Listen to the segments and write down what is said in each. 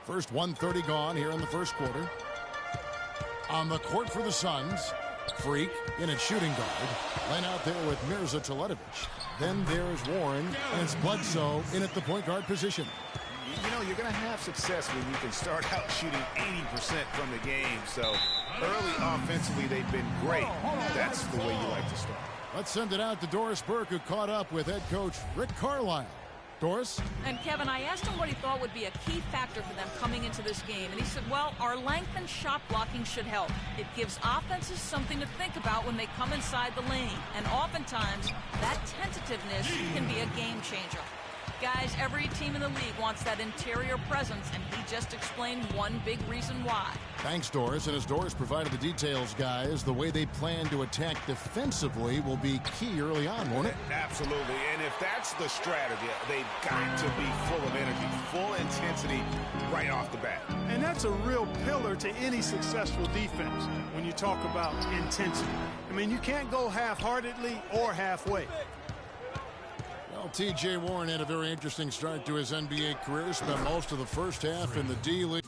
First 1:30 gone here in the first quarter. On the court for the Suns, Freak in at shooting guard. Laying out there with Mirza Teletovic. Then there's Warren, and it's Bledsoe in at the point guard position. You know, you're going to have success when you can start out shooting 80% from the game. So early offensively, they've been great. That's the way you like to start. Let's send it out to Doris Burke, who caught up with head coach Rick Carlisle. Doris? And Kevin, I asked him what he thought would be a key factor for them coming into this game. And he said, well, our length and shot blocking should help. It gives offenses something to think about when they come inside the lane. And oftentimes, that tentativeness can be a game changer. Guys, every team in the league wants that interior presence, and he just explained one big reason why. Thanks, Doris. And as Doris provided the details, guys, the way they plan to attack defensively will be key early on, won't it? Absolutely. And if that's the strategy, they've got to be full of energy, full intensity right off the bat. And that's a real pillar to any successful defense when you talk about intensity. I mean, you can't go half-heartedly or halfway. Well, T.J. Warren had a very interesting start to his NBA career. Spent most of the first half in the D-League.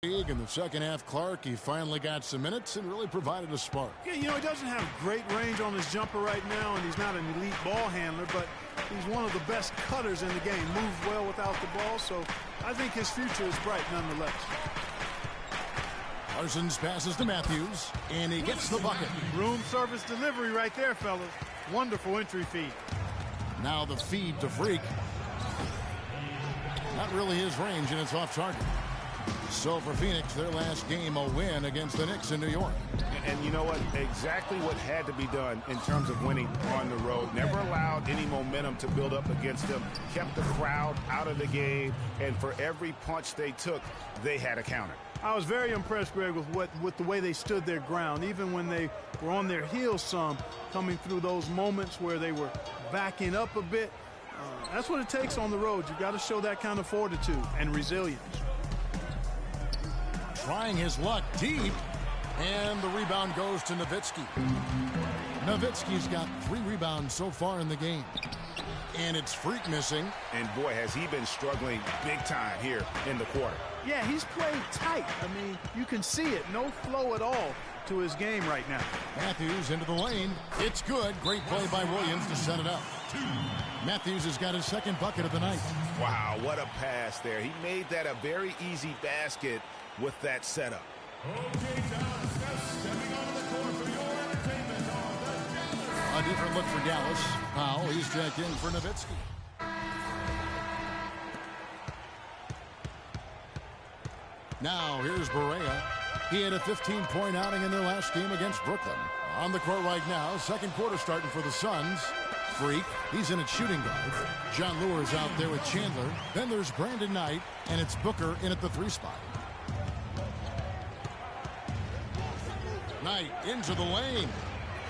In the second half, Clark, he finally got some minutes and really provided a spark. Yeah, you know, he doesn't have great range on his jumper right now, and he's not an elite ball handler, but he's one of the best cutters in the game. Moves well without the ball, so I think his future is bright nonetheless. Parsons passes to Matthews, and he gets the bucket. Room service delivery right there, fellas. Wonderful entry feed. Now the feed to Freak. Not really his range, and it's off target. So for Phoenix, their last game, a win against the Knicks in New York. And you know what? Exactly what had to be done in terms of winning on the road. Never allowed any momentum to build up against them. Kept the crowd out of the game. And for every punch they took, they had a counter. I was very impressed, Greg, with the way they stood their ground, even when they were on their heels some, coming through those moments where they were backing up a bit. That's what it takes on the road. You've got to show that kind of fortitude and resilience. Trying his luck deep, and the rebound goes to Nowitzki. Nowitzki's got 3 rebounds so far in the game, and it's Freak missing. And boy, has he been struggling big time here in the quarter. Yeah, he's played tight. I mean, you can see it. No flow at all to his game right now. Matthews into the lane. It's good. Great play by Williams to set it up. Matthews has got his second bucket of the night. Wow, what a pass there. He made that a very easy basket with that setup. Okay, Dallas, now stepping onto the court for your entertainment on the Dallas. A different look for Dallas. Powell, he's checked in for Nowitzki. Now here's Barea. He had a 15-point outing in their last game against Brooklyn. On the court right now, second quarter starting for the Suns. Freak, he's in at shooting guard. John Lure's out there with Chandler. Then there's Brandon Knight, and it's Booker in at the 3 spot. Knight into the lane.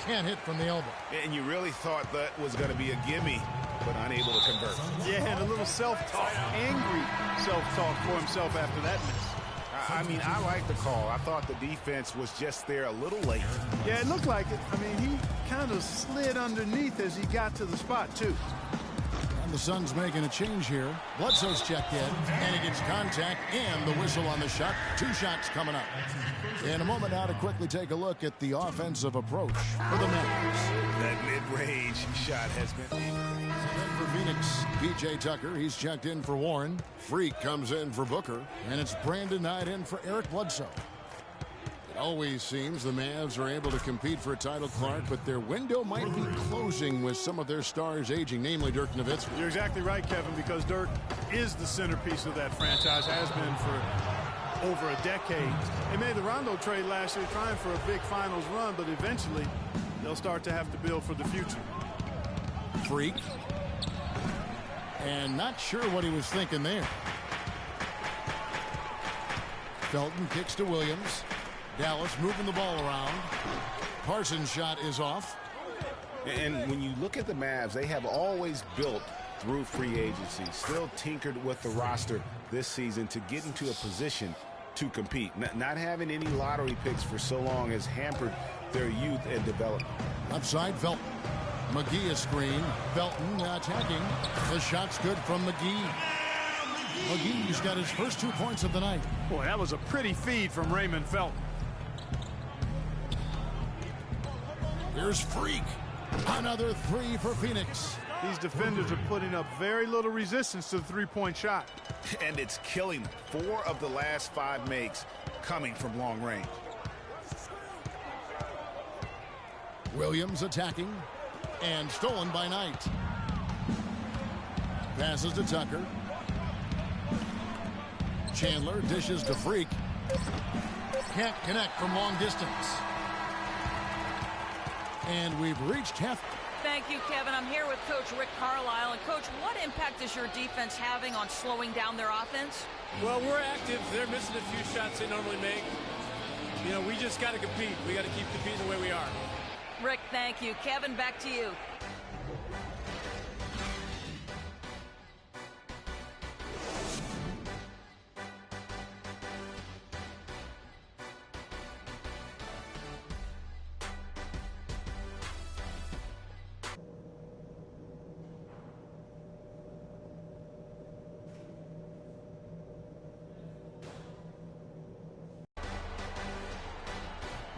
Can't hit from the elbow. And you really thought that was going to be a gimme, but unable to convert. Yeah, and a little self-talk, angry self-talk for himself after that miss. I mean, I like the call. I thought the defense was just there a little late. Yeah, it looked like it. I mean, he kind of slid underneath as he got to the spot, too. And the Suns making a change here. Bledsoe's checked in, and he gets contact and the whistle on the shot. 2 shots coming up. In a moment now to quickly take a look at the offensive approach for the Mavs. That mid-range shot has been... And for Phoenix, P.J. Tucker, he's checked in for Warren. Freak comes in for Booker, and it's Brandon Knight in for Eric Bledsoe. It always seems the Mavs are able to compete for a title, Clark, but their window might be closing with some of their stars aging, namely Dirk Nowitzki. You're exactly right, Kevin, because Dirk is the centerpiece of that franchise, has been for over a decade. They made the Rondo trade last year trying for a big finals run, but eventually they'll start to have to build for the future. Freak. And not sure what he was thinking there. Felton kicks to Williams. Dallas moving the ball around. Parsons' shot is off. And when you look at the Mavs, they have always built through free agency, still tinkered with the roster this season to get into a position to compete. Not having any lottery picks for so long has hampered their youth and development. Upside, Felton. McGee is screen. Felton attacking. The shot's good from McGee. McGee's got his first 2 points of the night. Boy, that was a pretty feed from Raymond Felton. Here's Freak. Another 3 for Phoenix. These defenders are putting up very little resistance to the three-point shot. And it's killing them. 4 of the last 5 makes coming from long range. Williams attacking. And stolen by Knight. Passes to Tucker. Chandler dishes to Freak. Can't connect from long distance. And we've reached half. Thank you, Kevin. I'm here with Coach Rick Carlisle. And, Coach, what impact is your defense having on slowing down their offense? Well, we're active. They're missing a few shots they normally make. You know, we just got to compete. We got to keep competing the way we are. Rick, thank you. Kevin, back to you.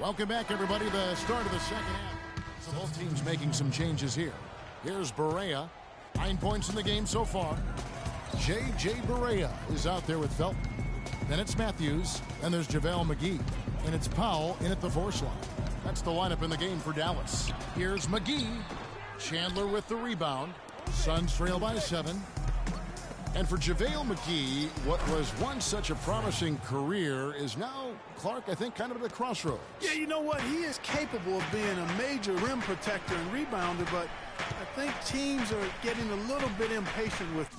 Welcome back, everybody. The start of the second half. So both teams making some changes here. Here's Barea. 9 points in the game so far. J.J. Barea is out there with Felton. Then it's Matthews. Then there's JaVale McGee. And it's Powell in at the force line. That's the lineup in the game for Dallas. Here's McGee. Chandler with the rebound. Suns trail by 7. And for JaVale McGee, what was once such a promising career is now, Clark, I think, kind of at a crossroads. Yeah, you know what? He is capable of being a major rim protector and rebounder, but I think teams are getting a little bit impatient with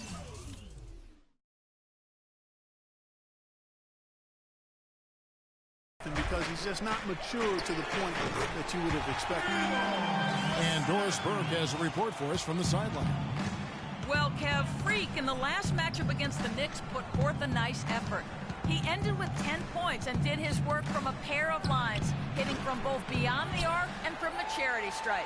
him because he's just not mature to the point that you would have expected. And Doris Burke has a report for us from the sideline. Well, Kev, Freak in the last matchup against the Knicks put forth a nice effort. He ended with 10 points and did his work from a pair of lines, hitting from both beyond the arc and from the charity stripe.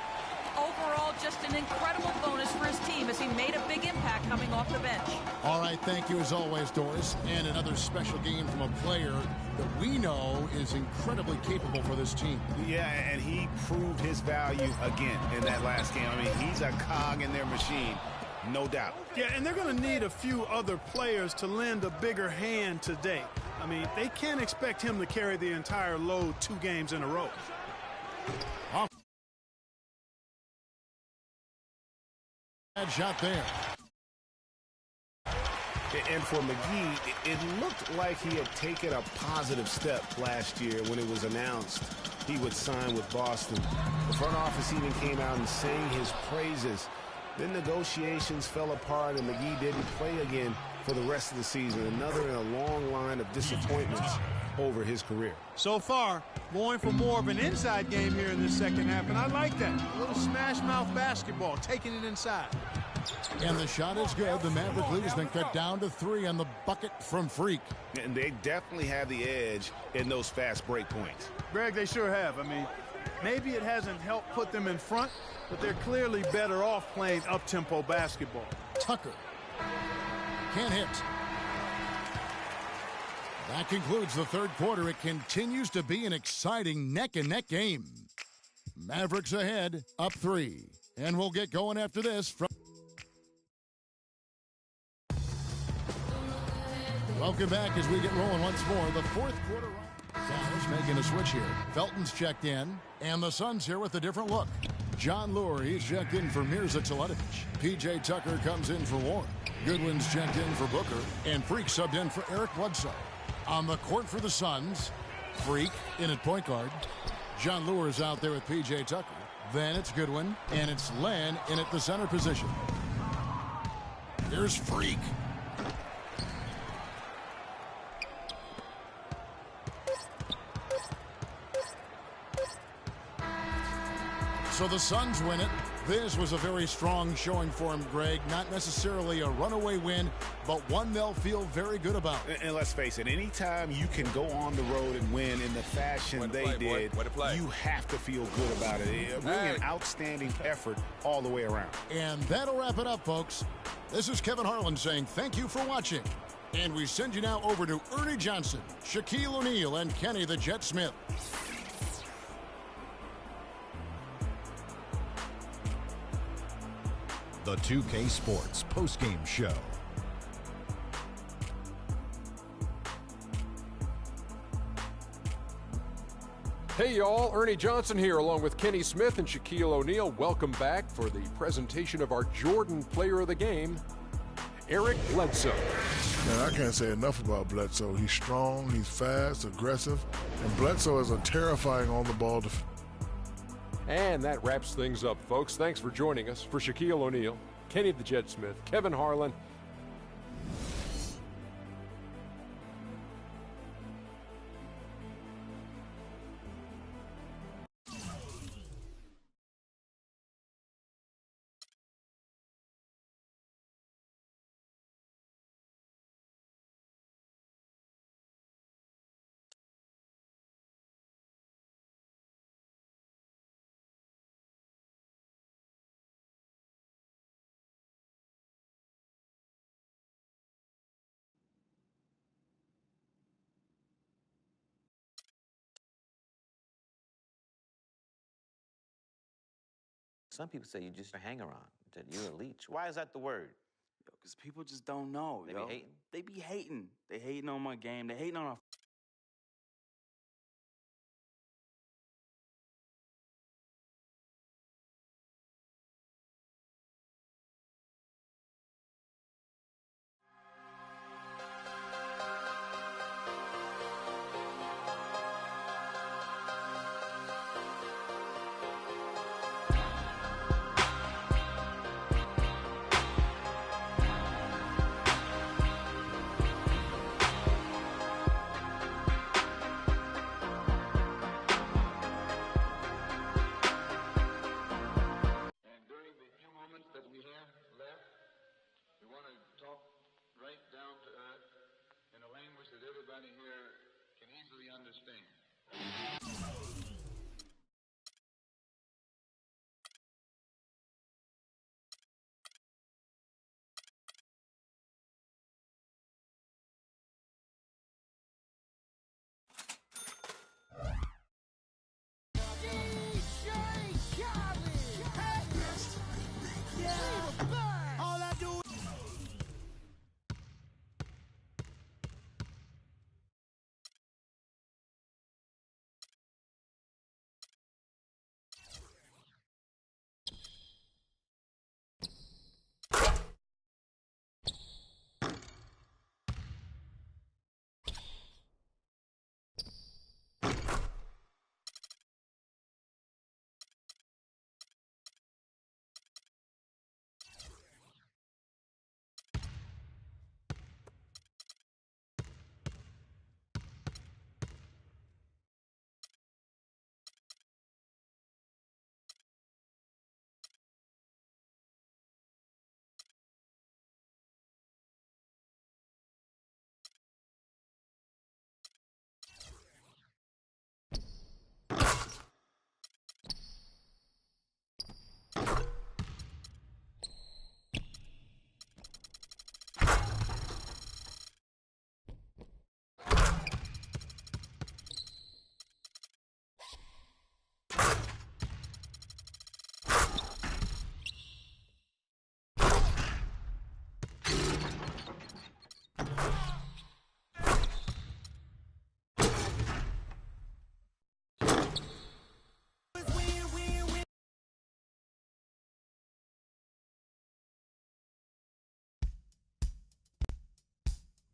Overall, just an incredible bonus for his team as he made a big impact coming off the bench. All right, thank you as always, Doris. And another special game from a player that we know is incredibly capable for this team. Yeah, and he proved his value again in that last game. I mean, he's a cog in their machine. No doubt. Yeah, and they're going to need a few other players to lend a bigger hand today. I mean, they can't expect him to carry the entire load 2 games in a row. Bad shot there. And for McGee, it looked like he had taken a positive step last year when it was announced he would sign with Boston. The front office even came out and sang his praises. Then negotiations fell apart and McGee didn't play again for the rest of the season. Another in a long line of disappointments over his career. So far, going for more of an inside game here in this second half, and I like that. A little smash mouth basketball, taking it inside. And the shot is good. The Maverick lead has been cut down to 3 on the bucket from Freak. And they definitely have the edge in those fast break points. Greg, they sure have. I mean, maybe it hasn't helped put them in front, but they're clearly better off playing up-tempo basketball. Tucker can't hit. That concludes the third quarter. It continues to be an exciting neck-and-neck game. Mavericks ahead, up 3. And we'll get going after this. Welcome back as we get rolling once more. The fourth quarter. Dallas making a switch here. Felton's checked in, and the Suns here with a different look. John Lure, he's checked in for Mirza Teletovic. P.J. Tucker comes in for Warren. Goodwin's checked in for Booker, and Freak subbed in for Eric Bledsoe. On the court for the Suns, Freak in at point guard. John Lure is out there with P.J. Tucker. Then it's Goodwin, and it's Len in at the center position. Here's Freak. So the Suns win it. This was a very strong showing for him, Greg. Not necessarily a runaway win, but one they'll feel very good about. And let's face it, anytime you can go on the road and win in the fashion they did, you have to feel good about it. Really an outstanding effort all the way around. And that'll wrap it up, folks. This is Kevin Harlan saying thank you for watching. And we send you now over to Ernie Johnson, Shaquille O'Neal, and Kenny the Jet Smith. The 2K Sports postgame show. Hey y'all, Ernie Johnson here along with Kenny Smith and Shaquille O'Neal. Welcome back for the presentation of our Jordan Player of the Game, Eric Bledsoe. Man, I can't say enough about Bledsoe. He's strong, he's fast, aggressive, and Bledsoe is a terrifying on-the-ball defender. And that wraps things up, folks. Thanks for joining us. For Shaquille O'Neal, Kenny the Jet Smith, Kevin Harlan, Some people say you just a hanger-on, that you're a leech. Why is that the word? Because people just don't know. They be hating? They be hating. They hating on my game. They hating on our...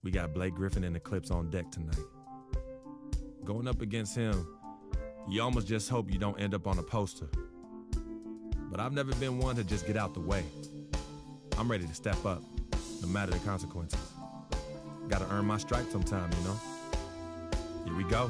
We got Blake Griffin and the Clips on deck tonight. Going up against him, you almost just hope you don't end up on a poster. But I've never been one to just get out the way. I'm ready to step up, no matter the consequences. Gotta earn my stripes sometime, you know? Here we go.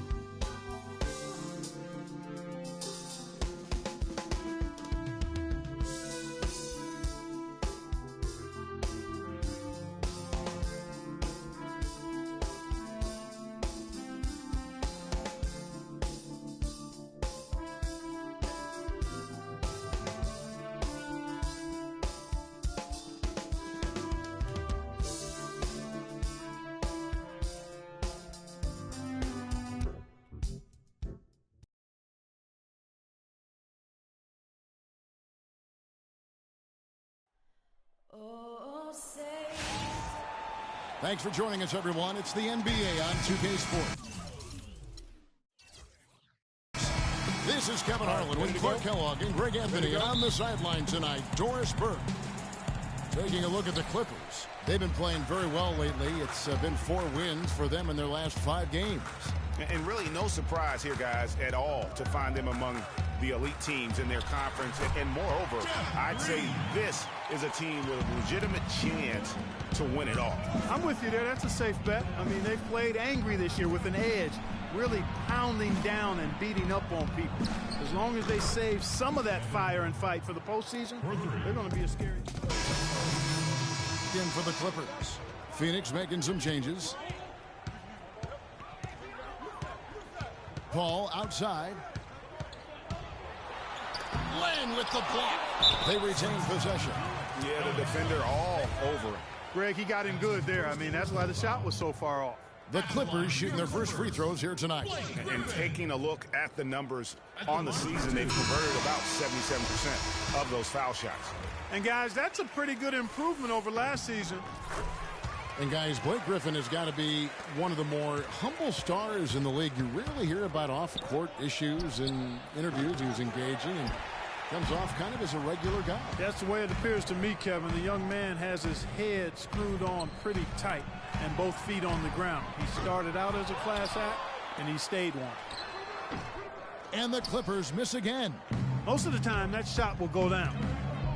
Thanks for joining us, everyone. It's the NBA on 2K Sports. This is Kevin Harlan with Clark Kellogg and Greg Anthony. And on the sideline tonight, Doris Burke. Taking a look at the Clippers. They've been playing very well lately. It's been 4 wins for them in their last 5 games. And really no surprise here, guys, at all to find them among the elite teams in their conference. And moreover, I'd say this is a team with a legitimate chance to win it all. I'm with you there. That's a safe bet. I mean, they've played angry this year with an edge, really pounding down and beating up on people. As long as they save some of that fire and fight for the postseason, they're going to be a scary team. In for the Clippers. Phoenix making some changes. Paul outside. Len with the block. They retain possession. Yeah, the defender all over him. Greg, he got him good there. I mean, that's why the shot was so far off. The Clippers shooting their first free throws here tonight. And taking a look at the numbers on the season, they've converted about 77% of those foul shots. And, guys, that's a pretty good improvement over last season. And, guys, Blake Griffin has got to be one of the more humble stars in the league. You rarely hear about off-court issues in interviews. He was engaging and comes off kind of as a regular guy. That's the way it appears to me, Kevin. The young man has his head screwed on pretty tight and both feet on the ground. He started out as a class act, and he stayed one. And the Clippers miss again. Most of the time, that shot will go down,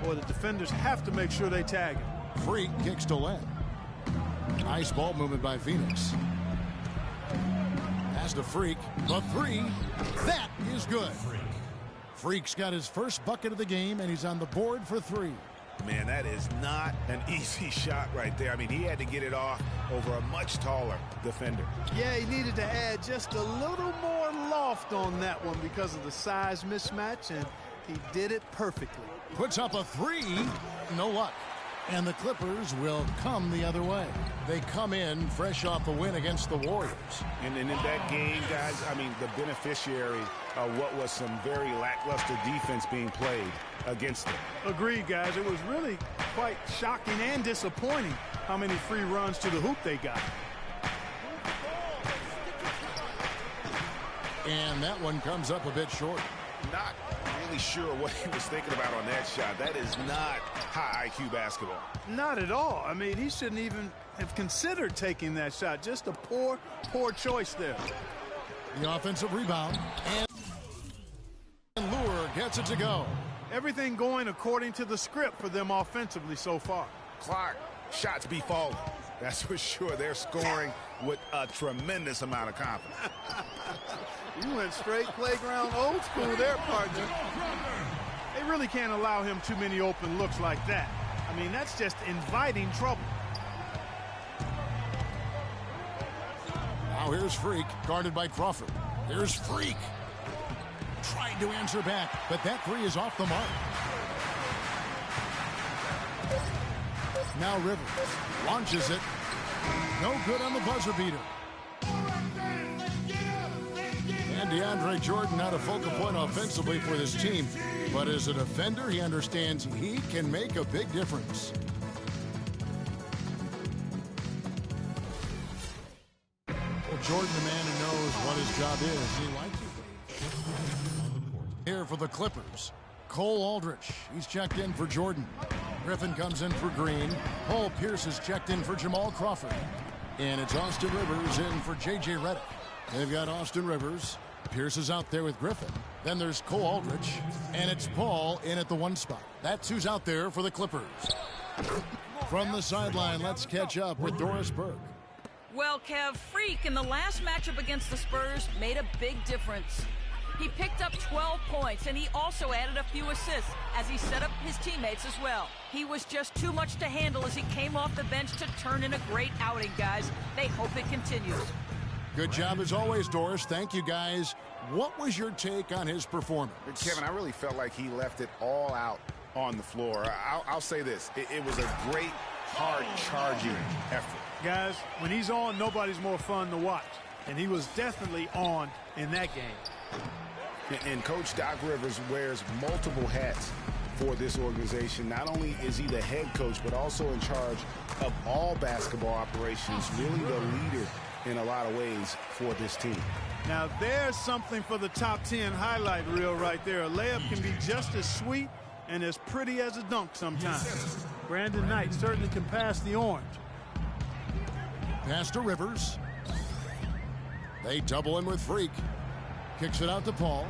or the defenders have to make sure they tag him. Freak kicks to Len. Nice ball movement by Phoenix. Pass to Freak. The three. That is good. Freak's got his first bucket of the game, and he's on the board for three. Man, that is not an easy shot right there. I mean, he had to get it off over a much taller defender. Yeah, he needed to add just a little more loft on that one because of the size mismatch, and he did it perfectly. Puts up a three. No luck. And the Clippers will come the other way. They come in fresh off the win against the Warriors. And in that game, guys, I mean, the beneficiary of what was some very lackluster defense being played against them. Agreed, guys. It was really quite shocking and disappointing how many free runs to the hoop they got. And that one comes up a bit short. Not really sure what he was thinking about on that shot. That is not high IQ basketball. Not at all. I mean, he shouldn't even have considered taking that shot. Just a poor choice there. The offensive rebound. And Lure gets it to go. Everything going according to the script for them offensively so far. Clark, shots be falling. That's for sure. They're scoring with a tremendous amount of confidence. You went straight playground old school there, partner. They really can't allow him too many open looks like that. I mean, that's just inviting trouble. Now here's Freak, guarded by Crawford. Here's Freak. Trying to answer back, but that three is off the mark. Now Rivers launches it. No good on the buzzer beater. And DeAndre Jordan not a focal point offensively for this team, but as a defender, he understands he can make a big difference. Well, Jordan, the man who knows what his job is, he likes it. Here for the Clippers, Cole Aldrich. He's checked in for Jordan. Griffin comes in for Green. Paul Pierce is checked in for Jamal Crawford. And it's Austin Rivers in for J.J. Redick. They've got Austin Rivers. Pierce is out there with Griffin. Then there's Cole Aldrich. And it's Paul in at the one spot. That's who's out there for the Clippers. From the sideline, let's catch up with Doris Burke. Well, Kev, Freak in the last matchup against the Spurs made a big difference. He picked up 12 points, and he also added a few assists as he set up his teammates as well. He was just too much to handle as he came off the bench to turn in a great outing, guys. They hope it continues. Good job as always, Doris. Thank you, guys. What was your take on his performance? Kevin, I really felt like he left it all out on the floor. I'll say this. It was a great, hard-charging effort. Guys, when he's on, nobody's more fun to watch. And he was definitely on in that game. And Coach Doc Rivers wears multiple hats for this organization. Not only is he the head coach, but also in charge of all basketball operations, really the leader in a lot of ways for this team. Now, there's something for the top 10 highlight reel right there. A layup can be just as sweet and as pretty as a dunk sometimes. Brandon Knight certainly can pass the orange. Pass to Rivers. They double him with Freak. Kicks it out to Paul.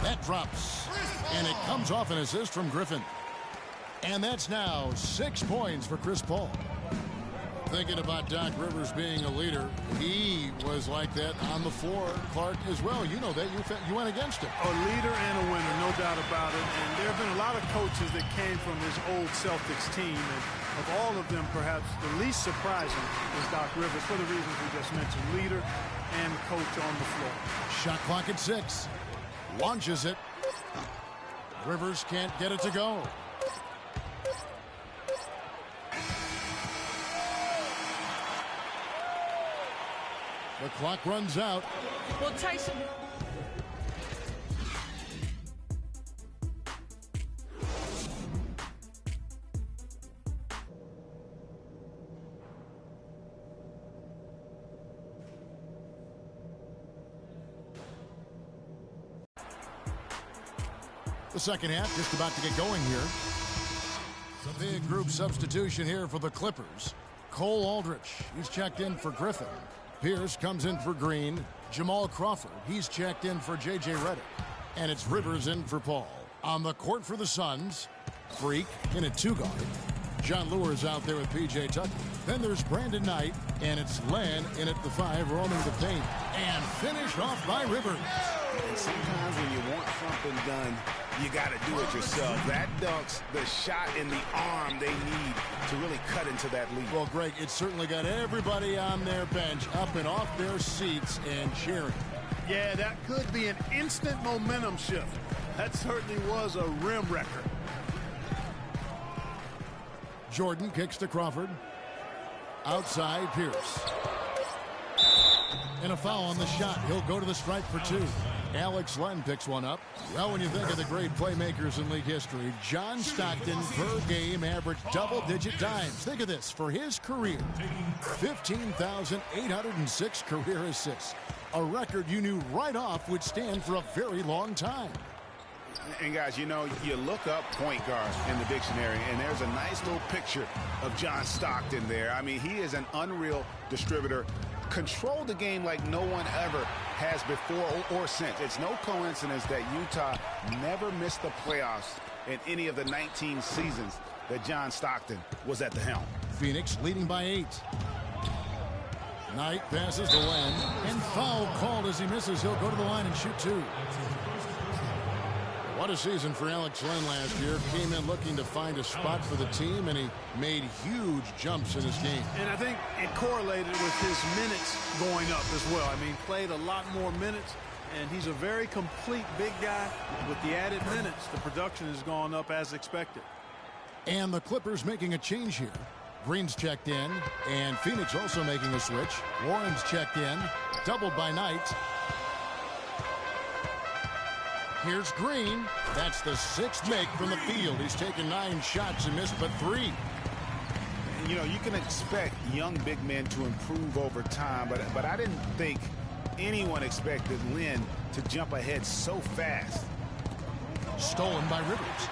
That drops. And it comes off an assist from Griffin. And that's now 6 points for Chris Paul. Thinking about Doc Rivers being a leader, he was like that on the floor. Clark as well. You know that. You went against him. A leader and a winner, no doubt about it. And there have been a lot of coaches that came from his old Celtics team. And of all of them, perhaps the least surprising is Doc Rivers for the reasons we just mentioned. Leader and coach on the floor. Shot clock at 6. Launches it. Rivers can't get it to go. The clock runs out. Well, Tyson. The second half just about to get going here. The big group substitution here for the Clippers. Cole Aldrich, he's checked in for Griffin. Pierce comes in for Green. Jamal Crawford, he's checked in for J.J. Redick. And it's Rivers in for Paul. On the court for the Suns, Freak in at 2-guard. John Lewis out there with P.J. Tucker. Then there's Brandon Knight, and it's Len in at the 5, roaming the paint. And finished off by Rivers. And sometimes when you want something done, you got to do it yourself. That dunks the shot in the arm they need to really cut into that lead. Well, Greg, it certainly got everybody on their bench up and off their seats and cheering. Yeah, that could be an instant momentum shift. That certainly was a rim wrecker. Jordan kicks to Crawford. Outside, Pierce. And a foul on the shot. He'll go to the stripe for 2. Alex Len picks one up. Well, when you think of the great playmakers in league history, John Stockton per game averaged double-digit dimes. Think of this. For his career, 15,806 career assists. A record you knew right off would stand for a very long time. And guys, you know, you look up point guard in the dictionary, and there's a nice little picture of John Stockton there. I mean, he is an unreal distributor. Controlled the game like no one ever has before or since. It's no coincidence that Utah never missed the playoffs in any of the 19 seasons that John Stockton was at the helm. Phoenix leading by 8. Knight passes to Len, and foul called as he misses. He'll go to the line and shoot 2. What a season for Alex Len last year. Came in looking to find a spot for the team, and he made huge jumps in his game. And I think it correlated with his minutes going up as well. I mean, played a lot more minutes, and he's a very complete big guy. With the added minutes, the production has gone up as expected. And the Clippers making a change here. Green's checked in, and Phoenix also making a switch. Warren's checked in, doubled by Knight. Here's Green. That's the 6th make from the field. He's taken 9 shots and missed but 3. You know, you can expect young big men to improve over time, but I didn't think anyone expected Len to jump ahead so fast. Stolen by Rivers.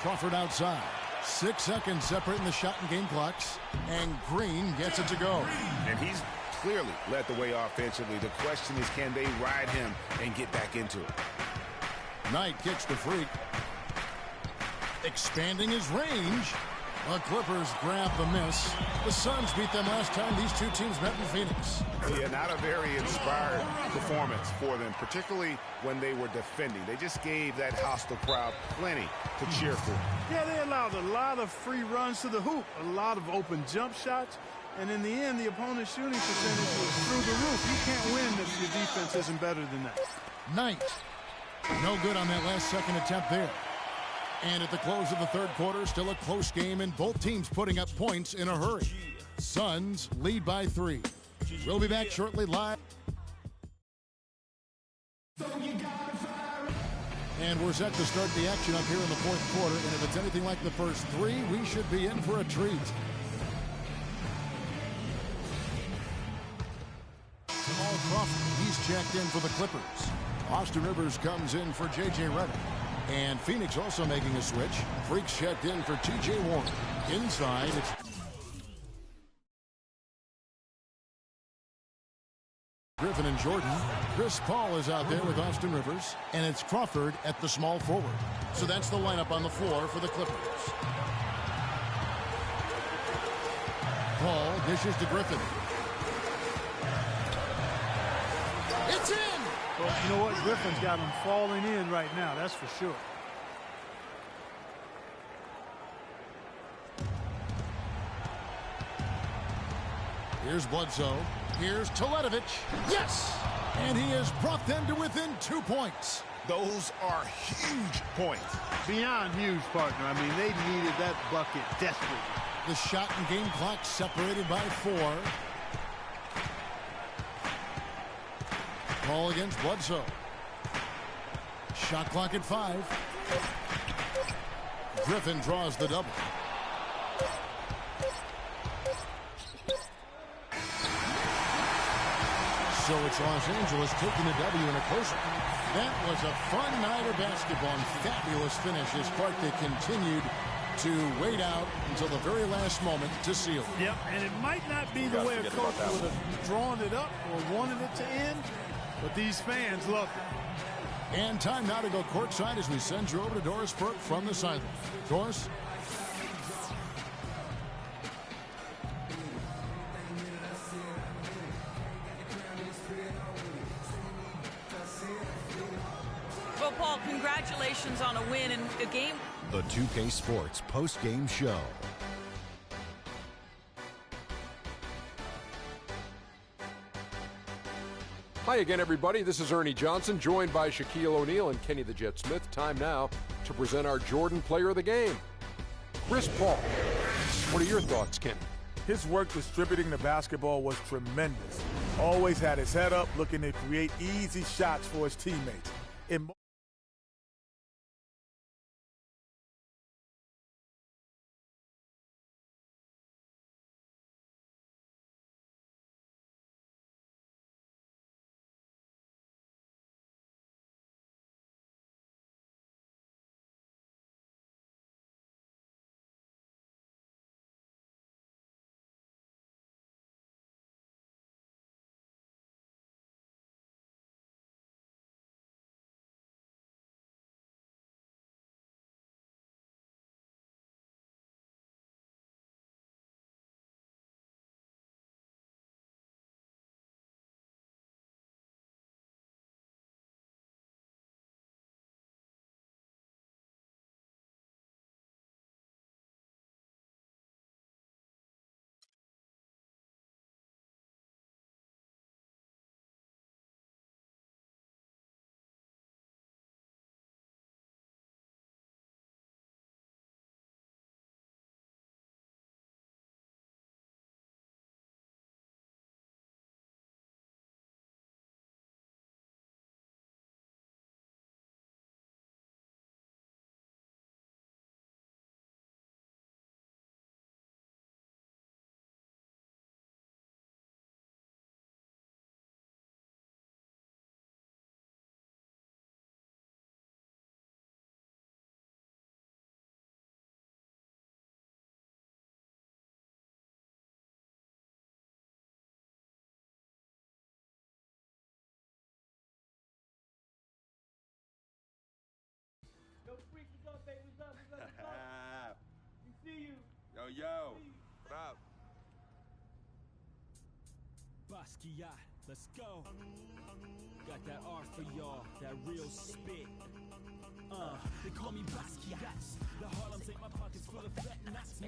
Crawford outside. 6 seconds separating the shot and game clocks. And Green gets it to go. And he's clearly led the way offensively. The question is, can they ride him and get back into it? Knight kicks to Freak. Expanding his range. The Clippers grab the miss. The Suns beat them last time these two teams met in Phoenix. Yeah, not a very inspired performance for them, particularly when they were defending. They just gave that hostile crowd plenty to cheer for. Yeah, they allowed a lot of free runs to the hoop, a lot of open jump shots, and in the end, the opponent's shooting percentage was through the roof. You can't win if your defense isn't better than that. Knight. No good on that last second attempt there. And at the close of the third quarter, still a close game, and both teams putting up points in a hurry. Suns lead by 3. We'll be back shortly live. And we're set to start the action up here in the fourth quarter, and if it's anything like the first 3, we should be in for a treat. Jamal Crawford, he's checked in for the Clippers. Austin Rivers comes in for J.J. Redick. And Phoenix also making a switch. Freaks checked in for T.J. Warren. Inside, it's Griffin and Jordan. Chris Paul is out there with Austin Rivers. And it's Crawford at the small forward. So that's the lineup on the floor for the Clippers. Paul dishes to Griffin. It's in! Well, you know what? Griffin's got him falling in right now, that's for sure. Here's Bledsoe. Here's Teletovic. Yes! And he has brought them to within 2 points. Those are huge points. Beyond huge, partner. I mean, they needed that bucket desperately. The shot and game clock separated by 4. Call against Bledsoe. Shot clock at 5. Griffin draws the double. So it's Los Angeles taking the W in a closer. That was a fun night of basketball and fabulous finish as Clark, they continued to wait out until the very last moment to seal it. Yep, and it might not be the way a coach would have drawn it up or wanted it to end, but these fans loved it. And time now to go courtside as we send you over to Doris Burke from the sideline. Doris? Well, Paul, congratulations on a win in a game. The 2K Sports post-game show. Hi again, everybody. This is Ernie Johnson, joined by Shaquille O'Neal and Kenny the Jet Smith. Time now to present our Jordan Player of the Game, Chris Paul. What are your thoughts, Kenny? His work distributing the basketball was tremendous. Always had his head up, looking to create easy shots for his teammates. Yo. What up? Basquiat, let's go. Got that R for y'all, that real spit. They call me Basquiat. The Harlem's ain't my pockets full of fat knots.